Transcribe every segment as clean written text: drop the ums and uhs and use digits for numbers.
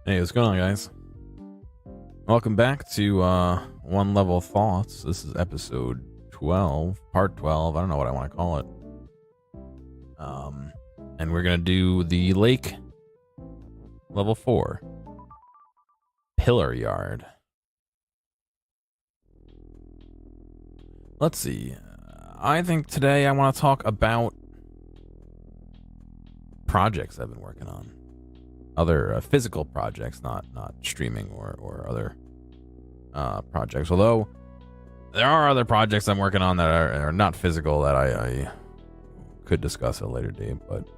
Hey, what's going on, guys? Welcome back to One Level Thoughts. This is episode 12, part 12. I don't know what I want to call it. And we're gonna do the lake level 4 pillar yard. Let's see. I think today I want to talk about projects I've been working on. Other physical projects, not streaming or other projects. Although there are other projects I'm working on that are not physical that I could discuss at a later date. But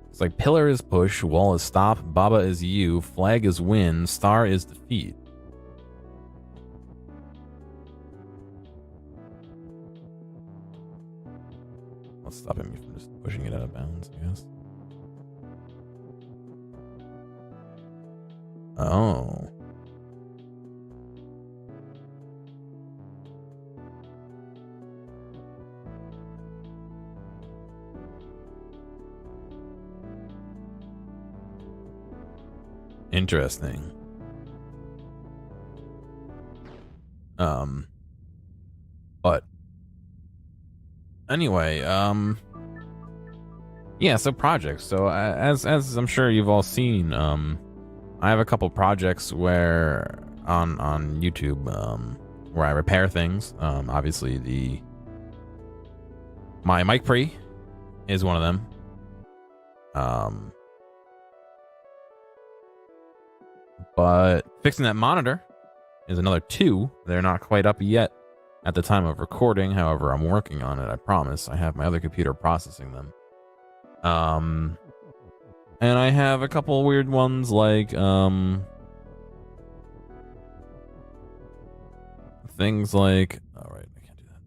it's like pillar is push, wall is stop, Baba is you, flag is win, star is defeat. What's stopping me from just pushing it out of bounds, I guess? Oh. Interesting. But anyway, yeah, so projects. So as I'm sure you've all seen, I have a couple projects where on YouTube, where I repair things. Obviously my mic pre is one of them. But fixing that monitor is another two. They're not quite up yet at the time of recording. However, I'm working on it. I promise. I have my other computer processing them. And I have a couple weird ones like things like I can't do that.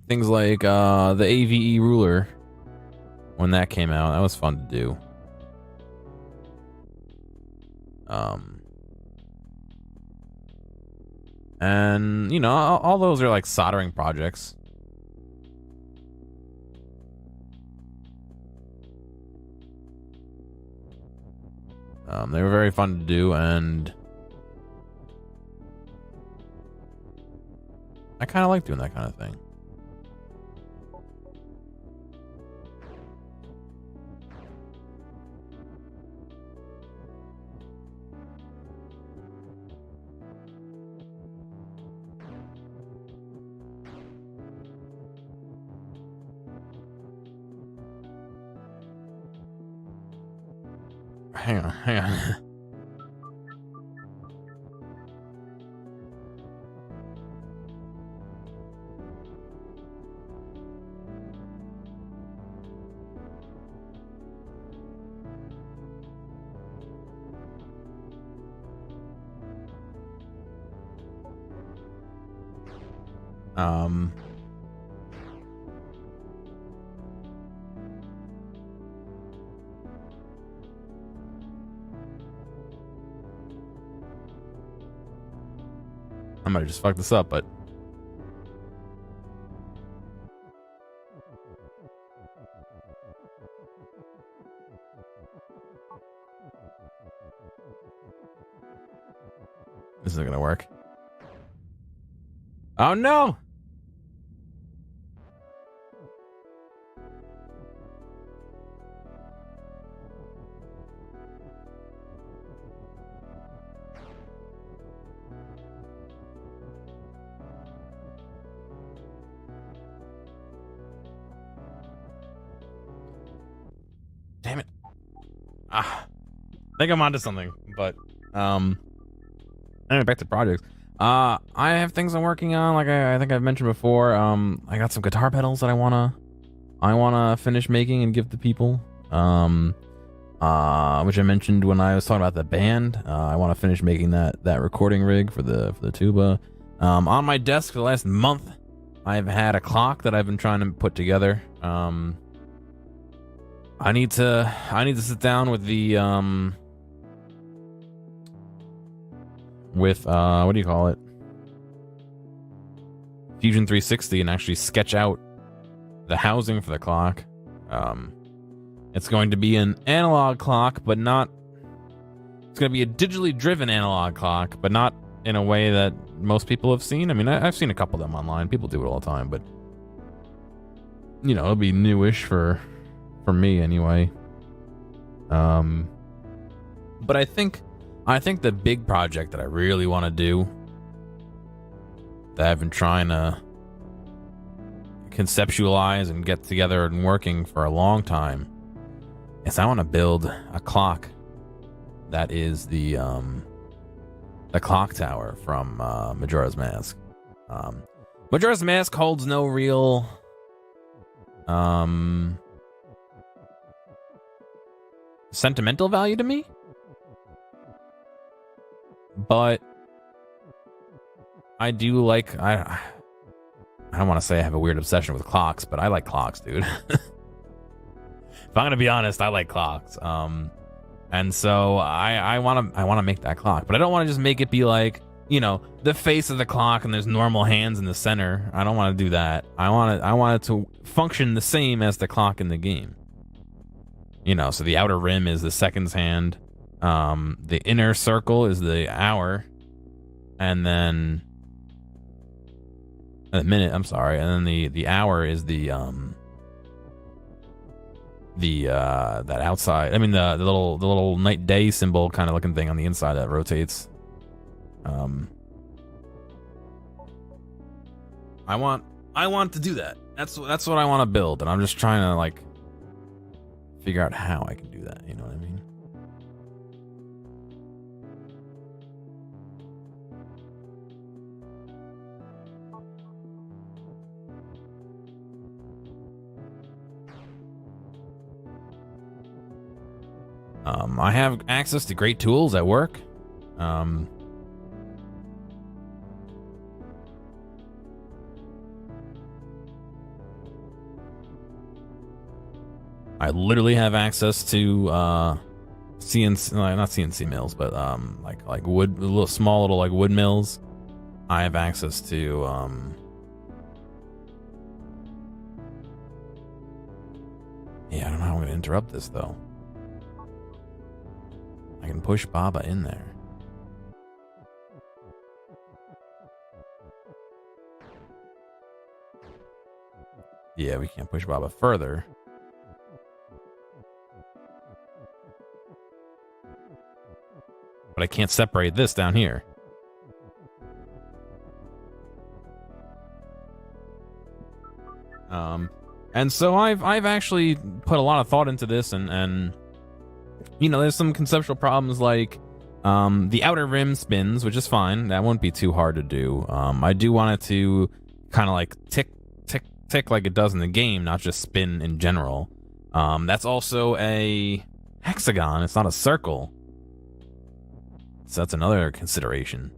Things like the AVE ruler when that came out. That was fun to do. And you know, all those are like soldering projects. They were very fun to do, and I kind of like doing that kind of thing. Hang on. I might have just fucked this up, but this isn't gonna work. Oh no! Damn it. I think I'm onto something, but anyway, back to projects. I have things I'm working on, like I think I've mentioned before. I got some guitar pedals that I wanna finish making and give to people. Which I mentioned when I was talking about the band. I want to finish making that recording rig for the tuba. On my desk for the last month, I've had a clock that I've been trying to put together. I need to sit down with the what do you call it? Fusion 360 and actually sketch out the housing for the clock. It's going to be an analog clock, but not... It's going to be a digitally driven analog clock, but not in a way that most people have seen. I mean, I've seen a couple of them online. People do it all the time, but... You know, it'll be newish for me anyway. But I think the big project that I really want to do, that I've been trying to conceptualize and get together and working for a long time, is I want to build a clock that is the clock tower from Majora's Mask. Majora's Mask holds no real sentimental value to me, but I do like, I don't want to say I have a weird obsession with clocks, but I like clocks, dude. If I'm gonna be honest, I like clocks. And so I want to make that clock, but I don't want to just make it be like, you know, the face of the clock and there's normal hands in the center. I don't want to do that. I want it to function the same as the clock in the game. You know, so the outer rim is the seconds hand. The inner circle is the hour, and then a minute. I'm sorry, and then the hour is the that outside. I mean the little night day symbol kind of looking thing on the inside that rotates. I want to do that. That's what I want to build, and I'm just trying to like figure out how I can do that. You know what I mean? I have access to great tools at work. I literally have access to CNC, not CNC mills, but like wood, small little like wood mills. I have access to yeah, I don't know how I'm gonna interrupt this though. I can push Baba in there. Yeah, we can't push Baba further. But I can't separate this down here. And so I've actually put a lot of thought into this, and you know, there's some conceptual problems like the outer rim spins, which is fine. That won't be too hard to do. I do want it to kind of like tick, tick, tick like it does in the game, not just spin in general. That's also a hexagon. It's not a circle. So that's another consideration.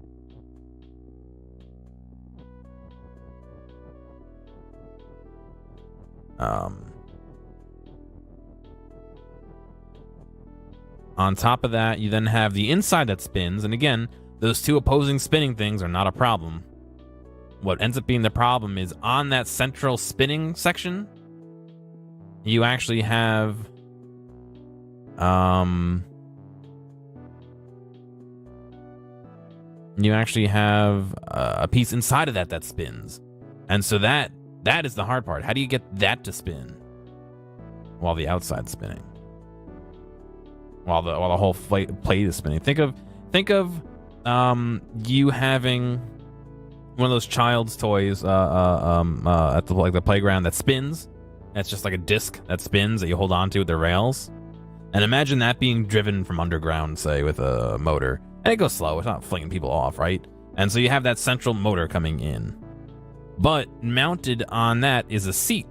On top of that, you then have the inside that spins, and again, those two opposing spinning things are not a problem. What ends up being the problem is on that central spinning section, you actually have a piece inside of that spins. And so that is the hard part. How do you get that to spin while the outside's spinning? While the whole plate is spinning. Think of you having one of those child's toys at the playground that spins. It's just like a disc that spins that you hold on to with the rails. And imagine that being driven from underground, say, with a motor. And it goes slow. It's not flinging people off, right? And so you have that central motor coming in. But mounted on that is a seat.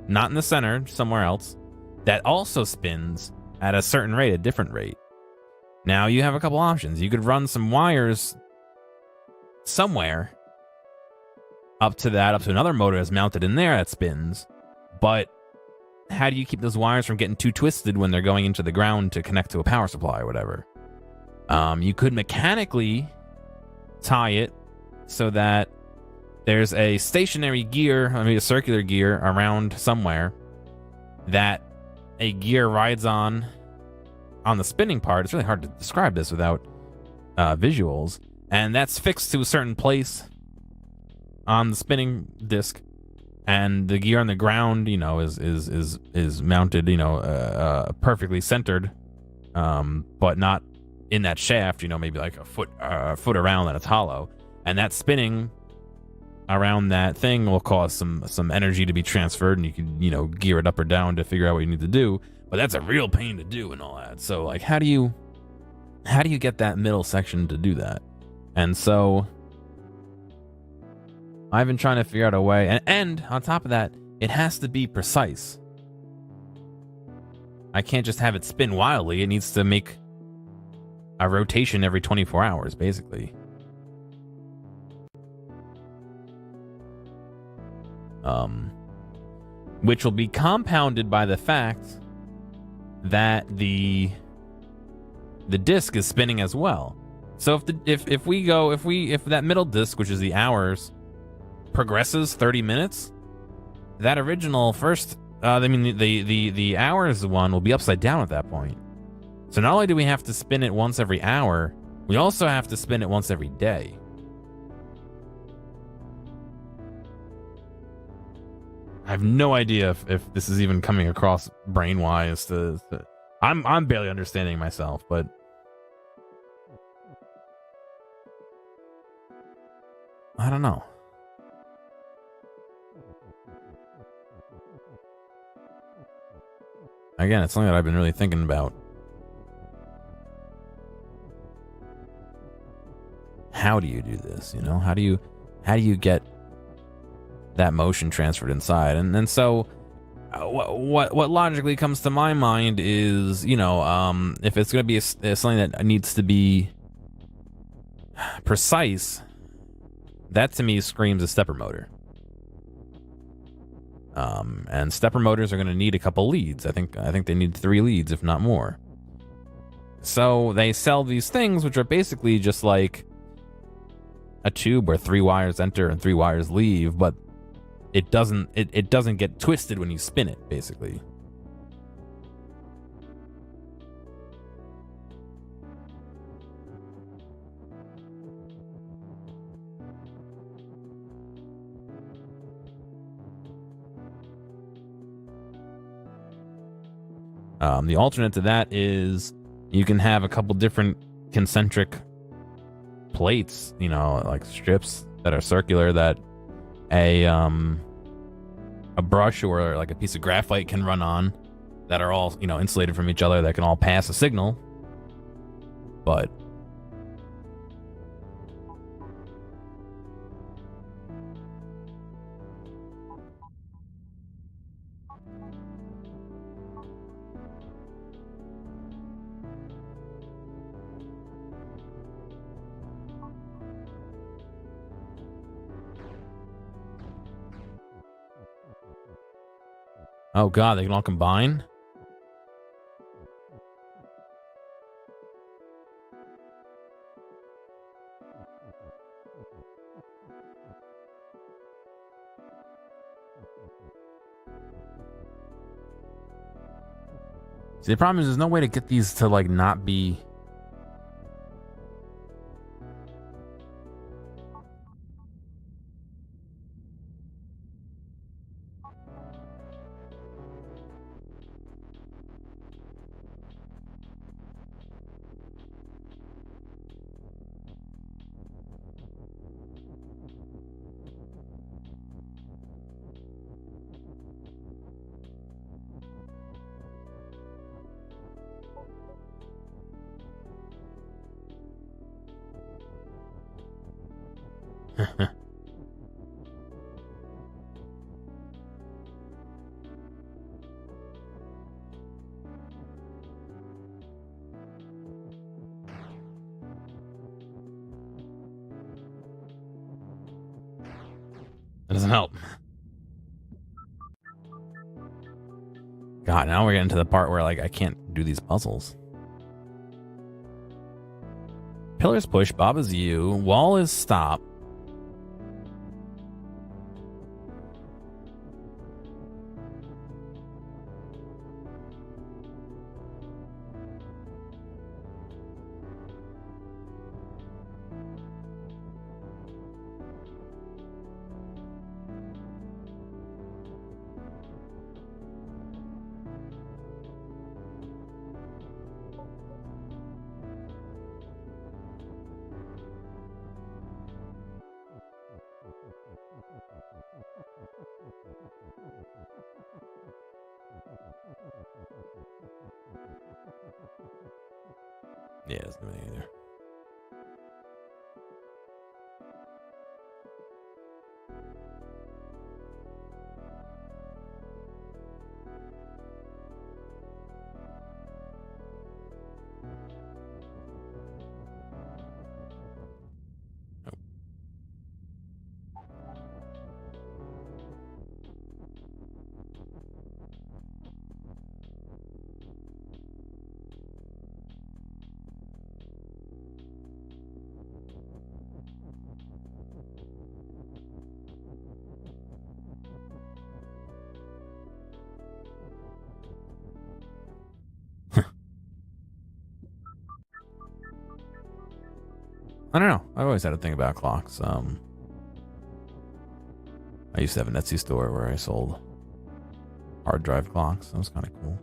Not in the center, somewhere else. That also spins at a certain rate, a different rate. Now you have a couple options. You could run some wires somewhere up to another motor that's mounted in there that spins. But how do you keep those wires from getting too twisted when they're going into the ground to connect to a power supply or whatever? You could mechanically tie it so that there's a stationary gear, a circular gear around somewhere that a gear rides on the spinning part. It's really hard to describe this without visuals, and that's fixed to a certain place on the spinning disc, and the gear on the ground, you know, is mounted, you know, perfectly centered, but not in that shaft, you know, maybe like a foot around that it's hollow, and that spinning around that thing will cause some energy to be transferred, and you can, you know, gear it up or down to figure out what you need to do. But that's a real pain to do and all that. So like, how do you get that middle section to do that? And so I've been trying to figure out a way, and on top of that, it has to be precise. I can't just have it spin wildly. It needs to make a rotation every 24 hours, basically. Which will be compounded by the fact that the disc is spinning as well. So if that middle disc, which is the hours, progresses 30 minutes, that original first, the hours one will be upside down at that point. So not only do we have to spin it once every hour, we also have to spin it once every day. I have no idea if this is even coming across brain-wise. I'm barely understanding myself, but I don't know. Again, it's something that I've been really thinking about. How do you do this? You know, how do you get that motion transferred inside? And so what logically comes to my mind is, you know, if it's going to be something that needs to be precise, that to me screams a stepper motor. And stepper motors are going to need a couple leads. I think they need 3 leads, if not more. So they sell these things, which are basically just like a tube where 3 wires enter and 3 wires leave, but it doesn't get twisted when you spin it, basically. The alternate to that is you can have a couple different concentric plates, you know, like strips that are circular that a brush or like a piece of graphite can run on, that are all, you know, insulated from each other, that can all pass a signal. But oh god, they can all combine? See, the problem is there's no way to get these to like not be That doesn't help. God, now we're getting to the part where like I can't do these puzzles. Pillars push, Bob is you, wall is stop. Yeah, it's doing it either. I don't know. I've always had a thing about clocks. I used to have an Etsy store where I sold hard drive clocks. That was kind of cool.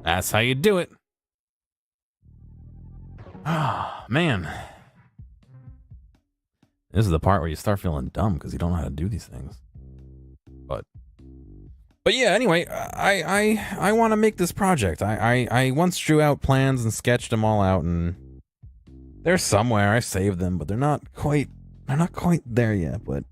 That's how you do it. Ah, man. This is the part where you start feeling dumb because you don't know how to do these things. But yeah, anyway, I want to make this project. I once drew out plans and sketched them all out, and they're somewhere. I saved them, but they're not quite there yet. But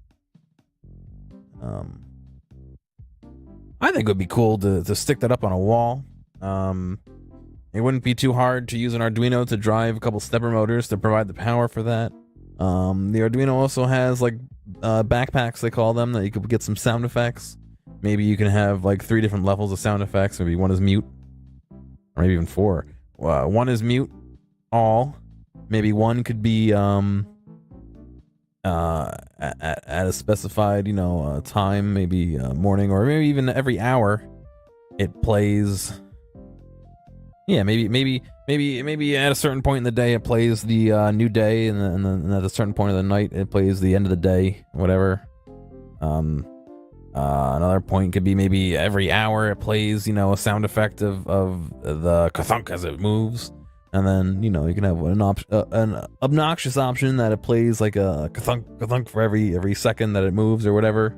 I think it would be cool to stick that up on a wall. It wouldn't be too hard to use an Arduino to drive a couple stepper motors to provide the power for that. The Arduino also has like backpacks, they call them, that you could get some sound effects. Maybe you can have like 3 different levels of sound effects. Maybe one is mute, or maybe even 4. One is mute, all. Maybe one could be at a specified, time, maybe morning, or maybe even every hour. It plays. Yeah, maybe at a certain point in the day it plays the new day, and then at a certain point of the night it plays the end of the day, whatever. Another point could be maybe every hour it plays, a sound effect of the kathunk as it moves, and then you can have an obnoxious option that it plays like a kathunk for every second that it moves or whatever,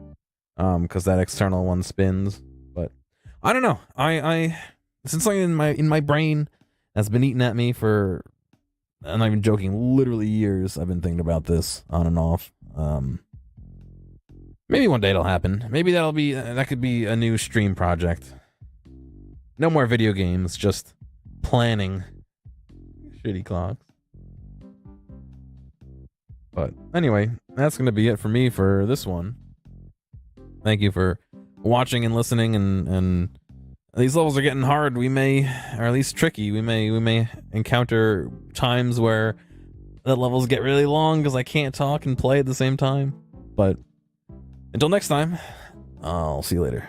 because that external one spins. But I don't know. I since something in my brain that's been eating at me for, I'm not even joking, literally years. I've been thinking about this on and off. Maybe one day it'll happen. Maybe that could be a new stream project. No more video games, just planning shitty clocks. But anyway, that's going to be it for me for this one. Thank you for watching and listening, and these levels are getting hard. We may, or at least tricky. We may encounter times where the levels get really long because I can't talk and play at the same time. But until next time, I'll see you later.